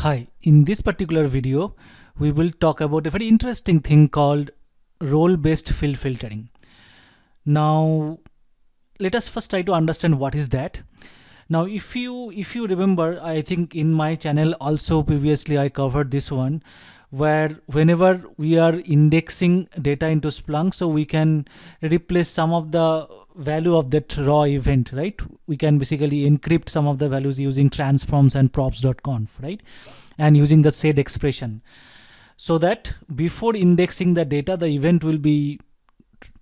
Hi, in this particular video, we will talk about a very interesting thing called role-based field filtering. Now, let us first try to understand what is that. Now, if you remember, I think in my channel also previously I covered this one, where whenever we are indexing data into Splunk, so we can replace some of the value of that raw event, right? We can basically encrypt some of the values using transforms and props.conf, right? And using the said expression, so that before indexing the data, the event will be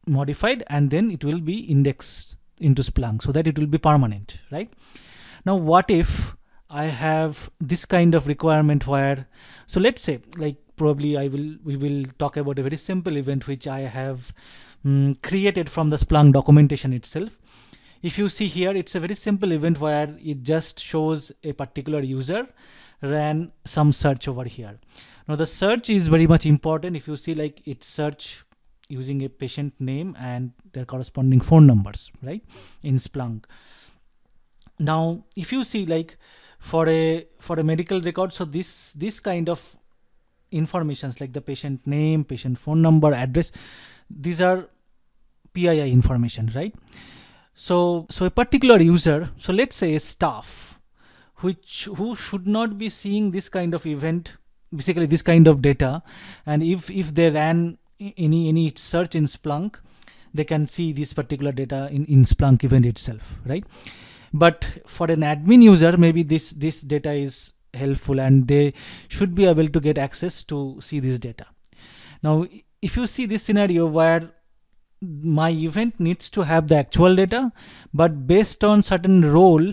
modified and then it will be indexed into Splunk so that it will be permanent, right? Now, what if I have this kind of requirement where, so let's say, like probably we will talk about a very simple event which I have created from the Splunk documentation itself. If you see here, it's a very simple event where it just shows a particular user ran some search over here. Now the search is very much important. If you see, like, it search using a patient name and their corresponding phone numbers, right, in Splunk. Now if you see, like, for a medical record, so this kind of informations like the patient name, patient phone number, address, these are PII information, right? So a particular user, so let's say a staff who should not be seeing this kind of event, basically this kind of data, and if they ran any search in Splunk, they can see this particular data in Splunk event itself, right? But for an admin user, maybe this data is helpful and they should be able to get access to see this data. Now if you see this scenario where my event needs to have the actual data, but based on certain role,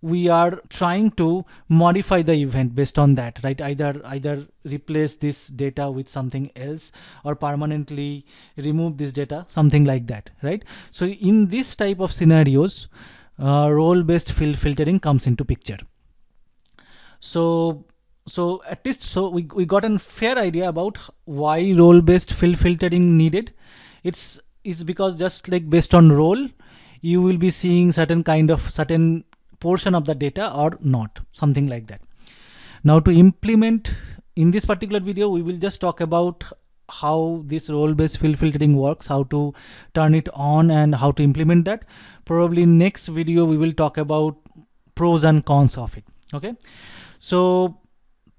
we are trying to modify the event based on that, right? Either replace this data with something else or permanently remove this data, something like that, right? So in this type of scenarios, role-based field filtering comes into picture. So at least we got a fair idea about why role-based field filtering needed. It's because just like based on role, you will be seeing certain portion of the data or not, something like that. Now to implement in this particular video, we will just talk about how this role-based field filtering works, how to turn it on and how to implement that. Probably next video we will talk about pros and cons of it. Okay, so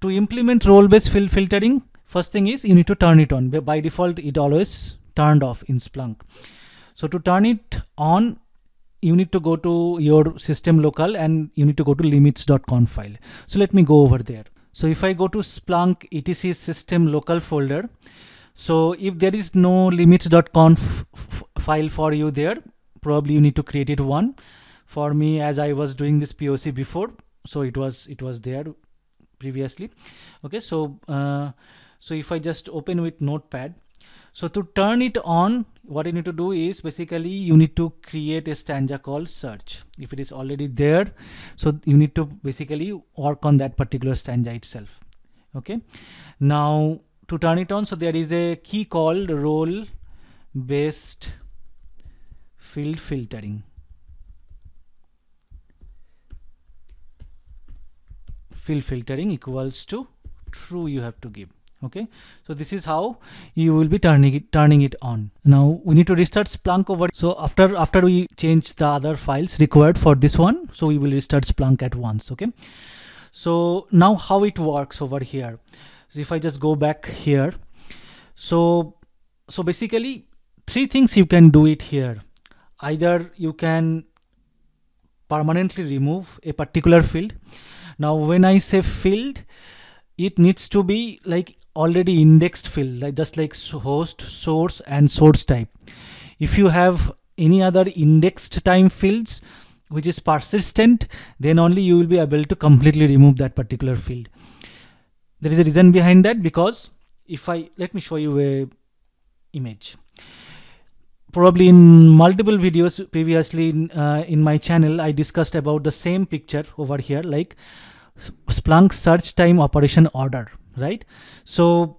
to implement role-based field filtering, first thing is you need to turn it on. By default it always turned off in Splunk. So to turn it on, you need to go to your system local and you need to go to limits.conf file. So let me go over there. So if I go to Splunk etc system local folder, so if there is no limits.conf file for you there, probably you need to create it one. For me, as I was doing this POC before, so it was there previously. Okay, so if I just open with Notepad, so to turn it on, what you need to do is basically you need to create a stanza called search. If it is already there, so you need to basically work on that particular stanza itself. Okay, now to turn it on, so there is a key called role-based field filtering. Field filtering equals to true, you have to give. Okay, so this is how you will be turning it on. Now we need to restart Splunk over. So after we change the other files required for this one, so we will restart Splunk at once. Okay, so now how it works over here. So if I just go back here, so basically three things you can do it here. Either you can permanently remove a particular field. Now when I say field, it needs to be like already indexed field, like just like host, source and source type. If you have any other indexed time fields which is persistent, then only you will be able to completely remove that particular field. There is a reason behind that, because if let me show you a image. Probably in multiple videos previously in my channel, I discussed about the same picture over here, like Splunk search time operation order, right? So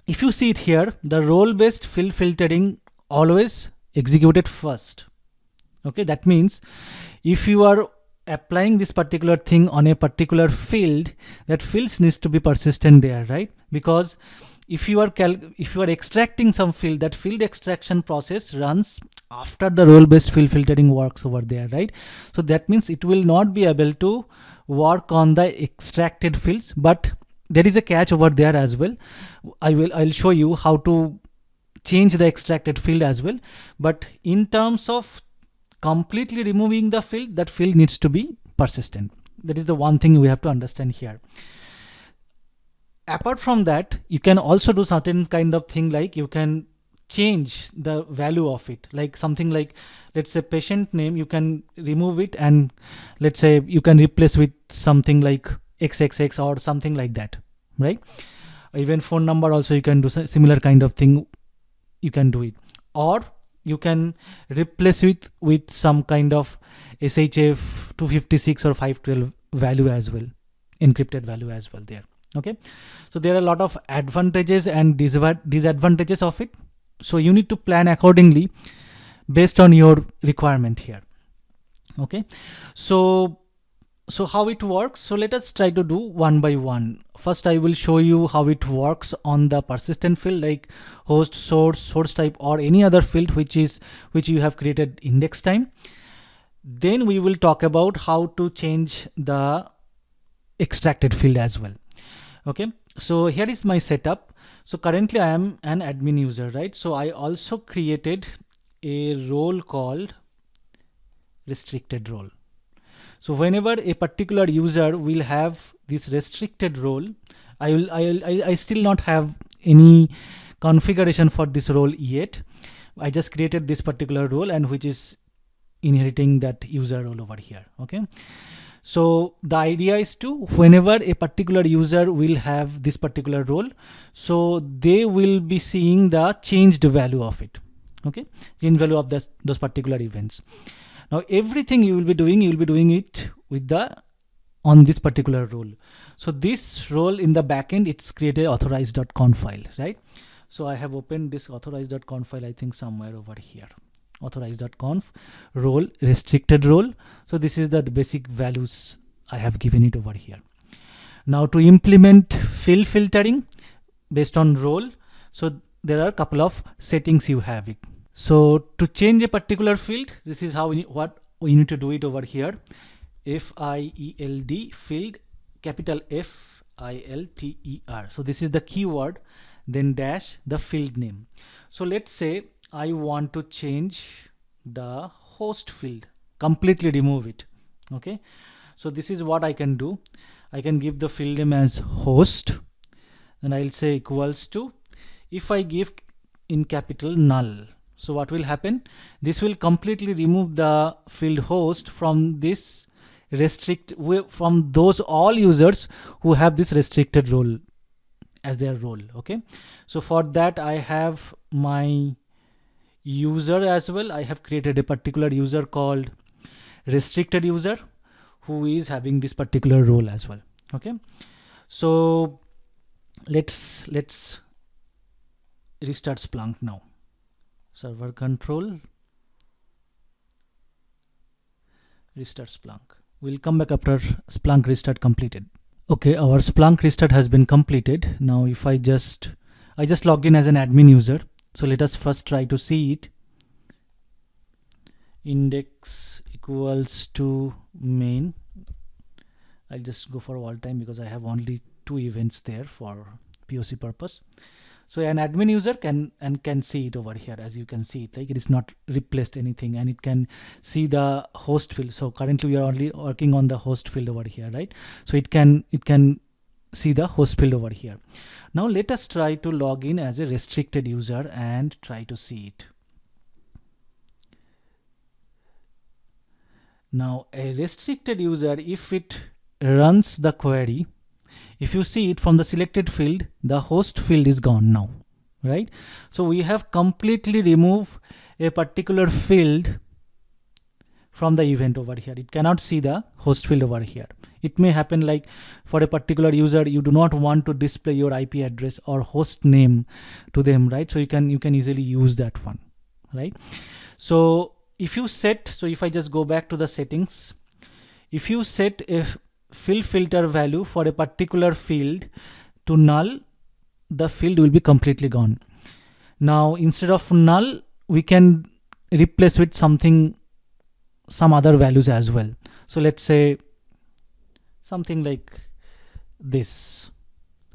if you see it here, the role-based field filtering always executed first. Okay, that means if you are applying this particular thing on a particular field, that fields needs to be persistent there, right? Because if you are extracting some field, that field extraction process runs after the role based field filtering works over there, right? So that means it will not be able to work on the extracted fields, but there is a catch over there as well. I'll show you how to change the extracted field as well. But in terms of completely removing the field, that field needs to be persistent. That is the one thing we have to understand here. Apart from that, you can also do certain kind of thing, like you can change the value of it, like something like, let's say patient name, you can remove it and let's say you can replace with something like XXX or something like that, right? Even phone number also you can do similar kind of thing, you can do it. Or you can replace it with some kind of SHF 256 or 512 value as well, encrypted value as well there. Okay, so there are a lot of advantages and disadvantages of it, so you need to plan accordingly based on your requirement here. Okay, so how it works, so let us try to do one by one. First I will show you how it works on the persistent field, like host, source type, or any other field which you have created index time. Then we will talk about how to change the extracted field as well. Okay, so here is my setup. So currently I am an admin user, right? So I also created a role called restricted role. So whenever a particular user will have this restricted role, I still not have any configuration for this role yet. I just created this particular role, and which is inheriting that user role over here. Okay, so the idea is to, whenever a particular user will have this particular role, so they will be seeing the changed value of it. Okay, changed value of those particular events. Now everything you will be doing it with on this particular role. So this role in the backend, it's created authorized.conf file, right? So I have opened this authorized.conf file, I think somewhere over here. Authorized.conf role, restricted role. So this is the basic values I have given it over here. Now to implement field filtering based on role, so there are a couple of settings you have it. So to change a particular field, this is how what we need to do it over here. FIELD field, capital FILTER. So this is the keyword, then dash the field name. So let's say I want to change the host field, completely remove it. Okay, so this is what I can do. I can give the field name as host, and I'll say equals to, if I give in capital null, so what will happen, this will completely remove the field host from this from those all users who have this restricted role as their role. Okay, so for that I have my user as well. I have created a particular user called restricted user who is having this particular role as well. Okay, so let's restart Splunk now. Server control, restart Splunk. We'll come back after Splunk restart completed. Okay, our Splunk restart has been completed. Now if I just logged in as an admin user, so let us first try to see it. Index equals to main. I'll just go for all time because I have only 2 events there for POC purpose. So an admin user can see it over here. As you can see it, like it is not replaced anything, and it can see the host field. So currently we are only working on the host field over here, right? So it can see the host field over here. Now let us try to log in as a restricted user and try to see it. Now a restricted user, if it runs the query, if you see it from the selected field, the host field is gone now, right? So we have completely removed a particular field from the event over here. It cannot see the host field over here. It may happen like for a particular user, you do not want to display your IP address or host name to them, right? So you can easily use that one, right? So if you set, so if I just go back to the settings, if you set a field filter value for a particular field to null, the field will be completely gone. Now instead of null, we can replace with some other values as well. So let's say something like this,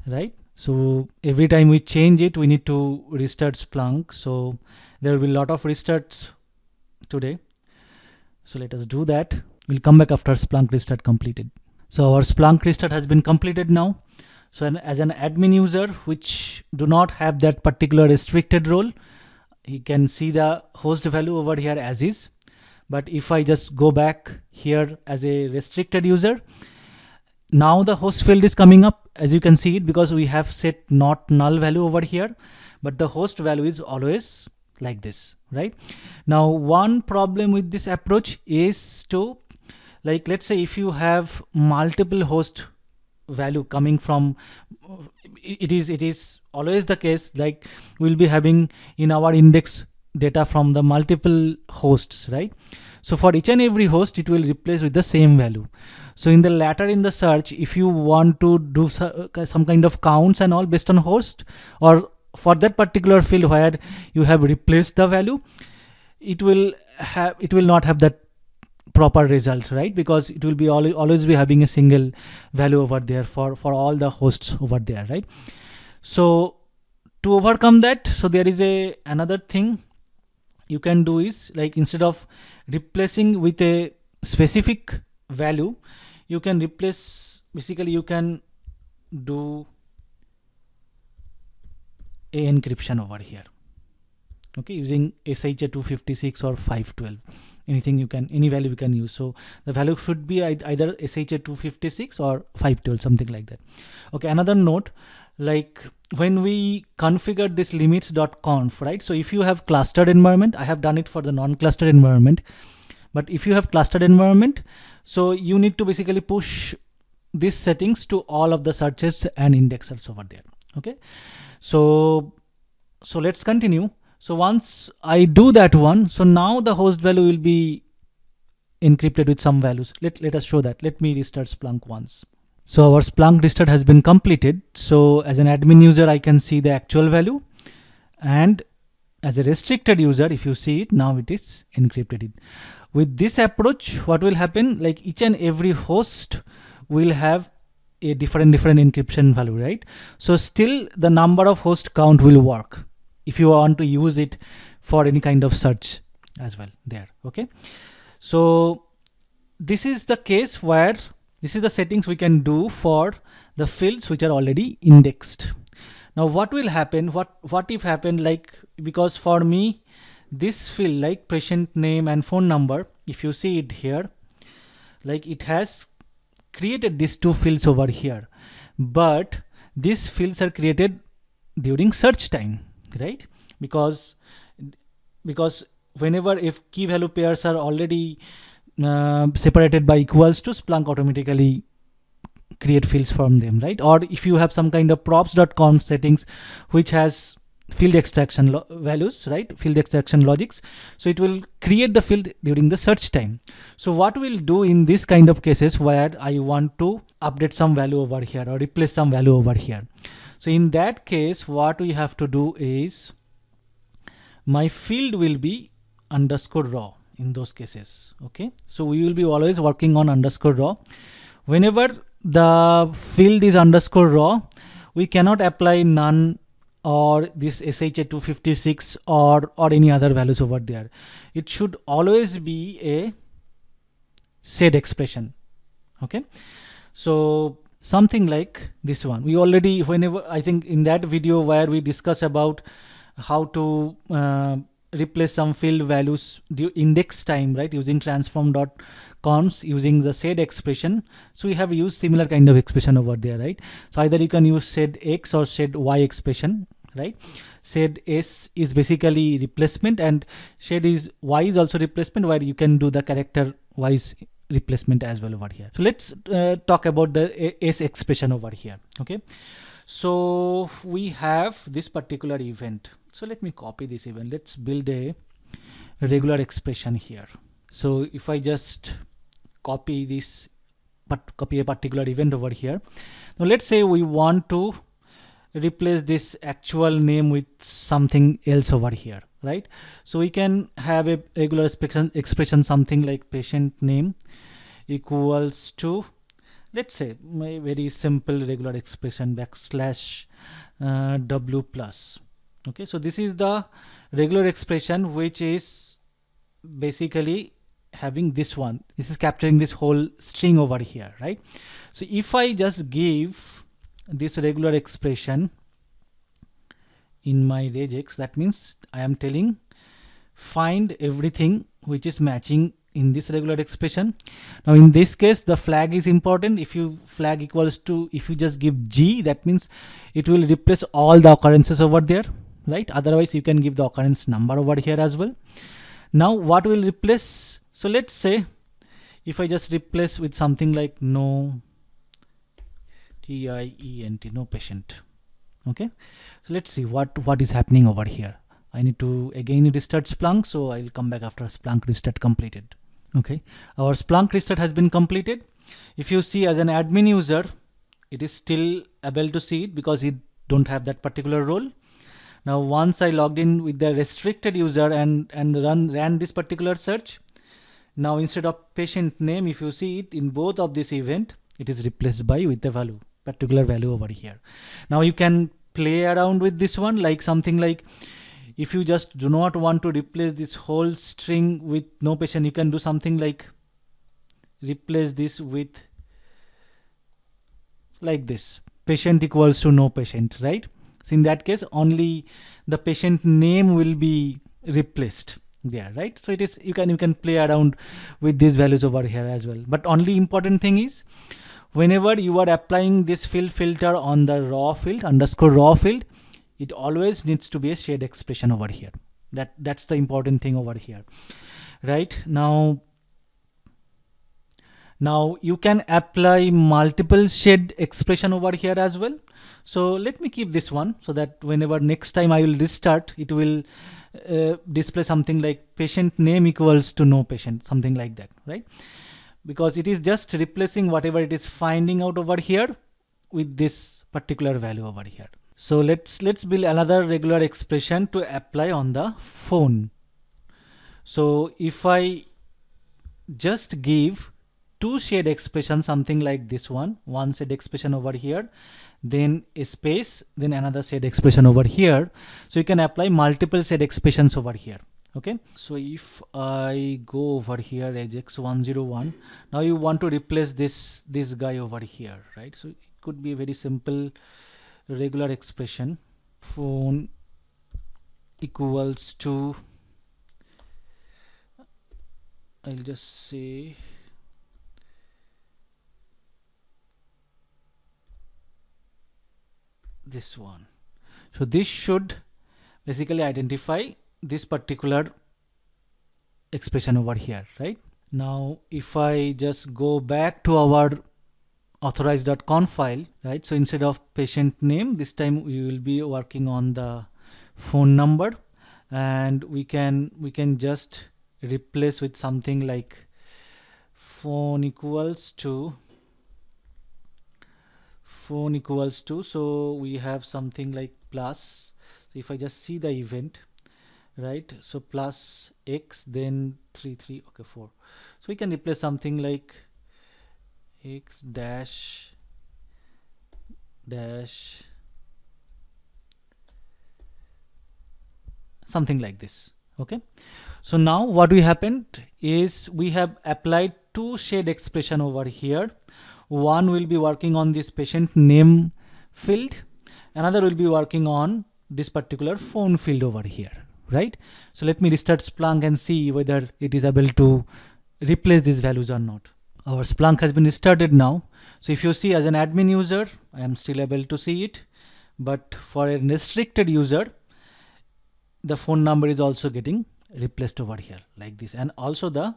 right? So every time we change it, we need to restart Splunk. So there will be a lot of restarts today. So let us do that. We'll come back after Splunk restart completed. So our Splunk restart has been completed now. So as an admin user which do not have that particular restricted role, he can see the host value over here as is. But if I just go back here as a restricted user, now the host field is coming up, as you can see it, because we have set not null value over here, but the host value is always like this, right? Now one problem with this approach is to, like, let's say if you have multiple host value coming from, it is always the case, like we'll be having in our index data from the multiple hosts, right? So for each and every host, it will replace with the same value. So in the latter, in the search, if you want to do some kind of counts and all based on host, or for that particular field where you have replaced the value, it will not have that proper result, right? Because it will be always be having a single value over there for all the hosts over there, right? So to overcome that, so there is another thing you can do is, like, instead of replacing with a specific value, you can replace, basically you can do a encryption over here, okay, using SHA-256 or 512, anything you can, any value you can use. So the value should be either SHA-256 or 512, something like that. Okay, another note, like when we configure this limits.conf, right? So if you have clustered environment, I have done it for the non-clustered environment, but if you have clustered environment, so you need to basically push these settings to all of the searches and indexers over there. Okay, so let's continue. So once I do that one, so now the host value will be encrypted with some values. Let us show that. Let me restart Splunk once. So our Splunk restart has been completed. So as an admin user, I can see the actual value, and as a restricted user, if you see it, now it is encrypted. With this approach, what will happen, like each and every host will have a different encryption value, right? So still the number of host count will work if you want to use it for any kind of search as well there. Okay, so this is the case where this is the settings we can do for the fields which are already indexed. Now what will happen, what if happen, like, because for me this field, like patient name and phone number, if you see it here, like it has created these two fields over here, but these fields are created during search time, right? Because whenever, if key value pairs are already separated by equals to, Splunk automatically create fields from them, right? Or if you have some kind of props.conf settings which has field extraction values, right, field extraction logics, so it will create the field during the search time. So what we'll do in this kind of cases where I want to update some value over here or replace some value over here, so in that case what we have to do is, my field will be underscore raw in those cases. Okay, so we will be always working on underscore raw. Whenever the field is underscore raw, we cannot apply none or this SHA-256 or any other values over there. It should always be a said expression. Okay, so something like this one, we already, whenever, I think in that video where we discuss about how to replace some field values index time, right, using transform.const using the said expression. So we have used similar kind of expression over there, right? So either you can use said x or said y expression, right? Said s is basically replacement, and said is y is also replacement, where you can do the character wise replacement as well over here. So let's talk about the s expression over here. Okay, so we have this particular event. So let me copy this event. Let's build a regular expression here. So if I just copy this copy a particular event over here. Now let's say we want to replace this actual name with something else over here, right? So we can have a regular expression something like patient name equals to, let's say, my very simple regular expression backslash w plus. Okay, so this is the regular expression which is basically having this one. This is capturing this whole string over here, right? So if I just give this regular expression in my regex, that means I am telling find everything which is matching in this regular expression. Now in this case the flag is important. If you flag equals to, if you just give G, that means it will replace all the occurrences over there, right? Otherwise you can give the occurrence number over here as well. Now what will replace? So let's say if I just replace with something like no TIENT, no patient. Okay, so let's see what is happening over here. I need to again restart Splunk, so I'll come back after Splunk restart completed. Okay, our Splunk restart has been completed. If you see as an admin user, it is still able to see it because it don't have that particular role. Now once I logged in with the restricted user and ran this particular search, now instead of patient name, if you see it in both of this event, it is replaced by with the value, particular value over here. Now you can play around with this one, like something like, if you just do not want to replace this whole string with no patient, you can do something like replace this with like this, patient equals to no patient, right? So in that case only the patient name will be replaced there, right? So it is, you can play around with these values over here as well. But only important thing is, whenever you are applying this field filter on the raw field, underscore raw field, it always needs to be a shared expression over here. That's the important thing over here, right? Now you can apply multiple shared expression over here as well. So let me keep this one so that whenever next time I will restart, it will display something like patient name equals to no patient, something like that, right? Because it is just replacing whatever it is finding out over here with this particular value over here. So let's build another regular expression to apply on the phone. So if I just give two shared expression, something like this one shared expression over here, then a space, then another shared expression over here, so you can apply multiple shared expressions over here. Okay, so if I go over here regex 101, now you want to replace this guy over here, right? So it could be a very simple regular expression, phone equals to, I'll just say this one. So this should basically identify this particular expression over here, right? Now if I just go back to our authorize.conf file, right? So instead of patient name, this time we will be working on the phone number, and we can just replace with something like phone equals to, so we have something like plus. So if I just see the event, right, so plus x, then 3, okay, 4. So we can replace something like x dash something like this. Okay, so now what we happened is we have applied two shared expression over here. One will be working on this patient name field, another will be working on this particular phone field over here, right? So let me restart Splunk and see whether it is able to replace these values or not. Our Splunk has been restarted now. So if you see as an admin user, I am still able to see it, but for a restricted user, the phone number is also getting replaced over here like this, and also the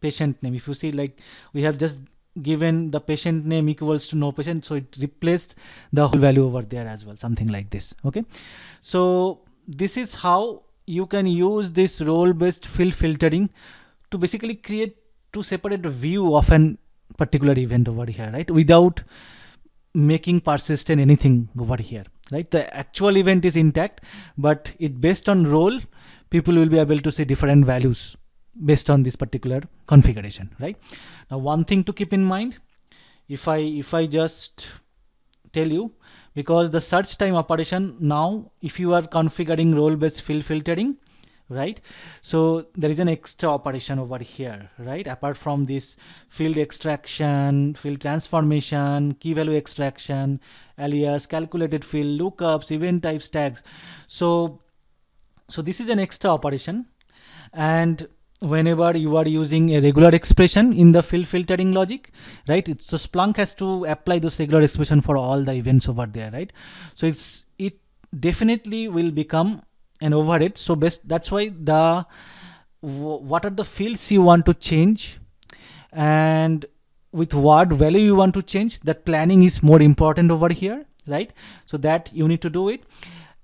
patient name. If you see, like, we have just given the patient name equals to no patient, so it replaced the whole value over there as well, something like this. Okay, so this is how you can use this role based field filtering to basically create two separate view of an particular event over here, right, without making persistent anything over here, right? The actual event is intact, but it based on role, people will be able to see different values based on this particular configuration, right? Now one thing to keep in mind, if I just tell you, because the search time operation, now if you are configuring role based field filtering, right, so there is an extra operation over here, right, apart from this field extraction, field transformation, key value extraction, alias, calculated field, lookups, event types, tags. So this is an extra operation, and whenever you are using a regular expression in the field filtering logic, right, so Splunk has to apply this regular expression for all the events over there, right? So it definitely will become an overhead. So that's why what are the fields you want to change, and with what value you want to change, that planning is more important over here, right? So that you need to do it.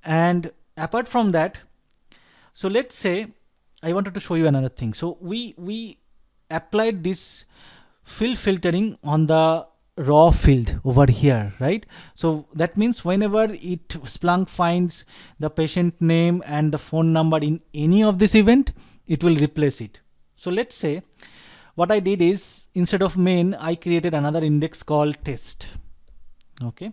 And apart from that, so let's say I wanted to show you another thing. So we applied this field filtering on the raw field over here, right? So that means whenever Splunk finds the patient name and the phone number in any of this event, it will replace it. So let's say what I did is, instead of main, I created another index called test. Okay,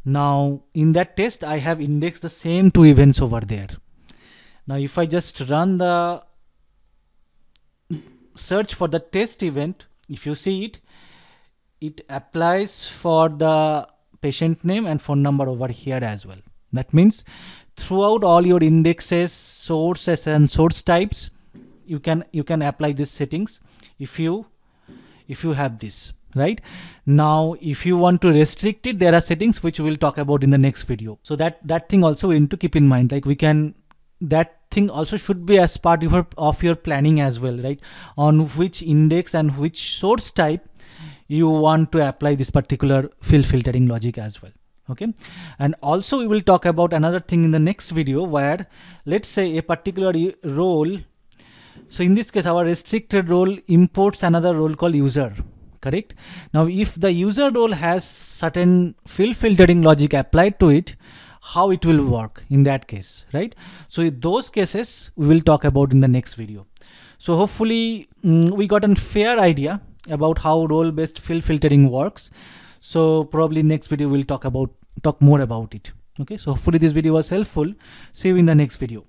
now in that test I have indexed the same two events over there. Now if I just run the search for the test event, if you see it applies for the patient name and phone number over here as well. That means throughout all your indexes, sources and source types, you can apply these settings if you have this, right? Now if you want to restrict it, there are settings which we will talk about in the next video. So that thing also we need to keep in mind, like that thing also should be as part of your planning as well, right? On which index and which source type you want to apply this particular field filtering logic as well. Okay, and also we will talk about another thing in the next video, where let's say a particular role, so in this case our restricted role imports another role called user, correct? Now if the user role has certain field filtering logic applied to it, how it will work in that case, right? So in those cases we will talk about in the next video. So hopefully we got a fair idea about how role-based field filtering works. So probably next video we'll talk more about it. Okay, so hopefully this video was helpful. See you in the next video.